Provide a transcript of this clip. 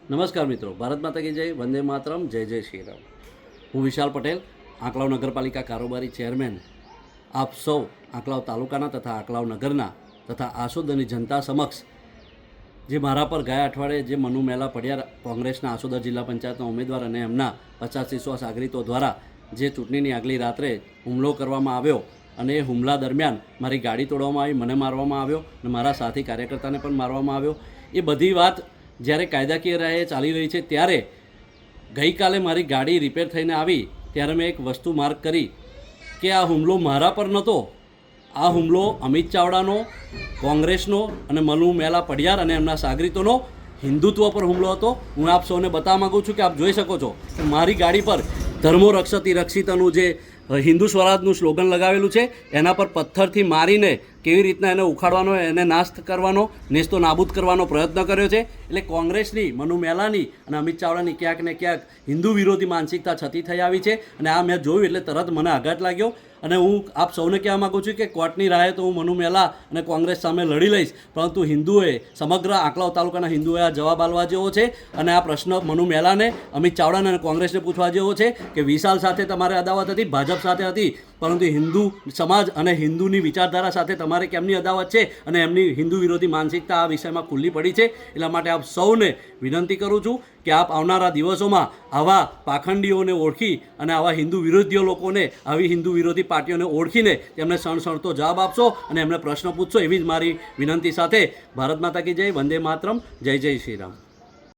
નમસ્કાર મિત્રો, ભારત માતા કી જય, વંદે માતરમ, જય જય શ્રી રામ. હું વિશાલ પટેલ, આંકલાવ નગરપાલિકા કારોબારી ચેરમેન. આપ સૌ આંકલાવ તાલુકાના તથા આંકલાવ નગરના તથા આસોદની જનતા સમક્ષ જે મારા પર ગયા અઠવાડિયે જે મનુ મેલા પડ્યા કોંગ્રેસના આસોદર જિલ્લા પંચાયતના ઉમેદવાર અને એમના 50 વિશ્વાસ નાગરિકો દ્વારા જે ચૂંટણીની આગલી રાત્રે હુમલો કરવામાં આવ્યો અને એ હુમલા દરમિયાન મારી ગાડી તોડવામાં આવી, મને મારવામાં આવ્યો અને મારા સાથી કાર્યકર્તાને પણ મારવામાં આવ્યો. એ બધી વાત જ્યારે કાયદાકીય રાહે ચાલી રહી છે ત્યારે ગઈકાલે મારી ગાડી રિપેર થઈને આવી ત્યારે મેં એક વસ્તુ માર્ક કરી કે આ હુમલો મારા પર નહોતો. આ હુમલો અમિત ચાવડાનો, કોંગ્રેસનો અને મનુ મેલા પડિયાર અને એમના સાગરીતોનો હિન્દુત્વ પર હુમલો હતો. હું આપ સૌને બતાવવા માગું છું કે આપ જોઈ શકો છો કે મારી ગાડી પર ધર્મો રક્ષતી રક્ષિતનું જે હિન્દુ સ્વરાજનું સ્લોગન લગાવેલું છે એના પર પથ્થરથી મારીને કેવી રીતના એને ઉખાડવાનો, એને નાશ કરવાનો, નેસ્તો નાબૂદ કરવાનો પ્રયત્ન કર્યો છે. એટલે કોંગ્રેસની, મનુ મેલાની અને અમિત ચાવડાની ક્યાંક ને ક્યાંક હિન્દુ વિરોધી માનસિકતા છતી થઈ આવી છે અને આ મેં જોયું એટલે તરત મને આઘાત લાગ્યો. અને હું આપ સૌને કહેવા માગું છું કે કોર્ટની રાહે તો હું મનુ મેલા અને કોંગ્રેસ સામે લડી લઈશ, પરંતુ હિન્દુએ, સમગ્ર આંકલાવ તાલુકાના હિન્દુએ આ જવાબ આપવા જેવો છે. અને આ પ્રશ્ન મનુ મેલાને, અમિત ચાવડાને અને કોંગ્રેસને પૂછવા જેવો છે કે વિશાલ સાથે તમારે અદાવત હતી, ભાજપ સાથે હતી, પરંતુ હિન્દુ સમાજ અને હિન્દુની વિચારધારા સાથે તમારે કેમની અદાવત છે અને એમની હિન્દુ વિરોધી માનસિકતા આ વિષયમાં ખુલ્લી પડી છે. એટલા માટે આપ સૌને વિનંતી કરું છું કે આપ આવનારા દિવસોમાં આવા પાખંડીઓને ઓળખી અને આવા હિન્દુ વિરોધીઓ લોકોને, આવી હિન્દુ વિરોધી પાર્ટીઓને ઓળખીને તેમને સણસણતો જવાબ આપશો અને એમને પ્રશ્ન પૂછશો, એવી જ મારી વિનંતી સાથે ભારત માતા કી જય, વંદે માતરમ, જય જય શ્રી રામ.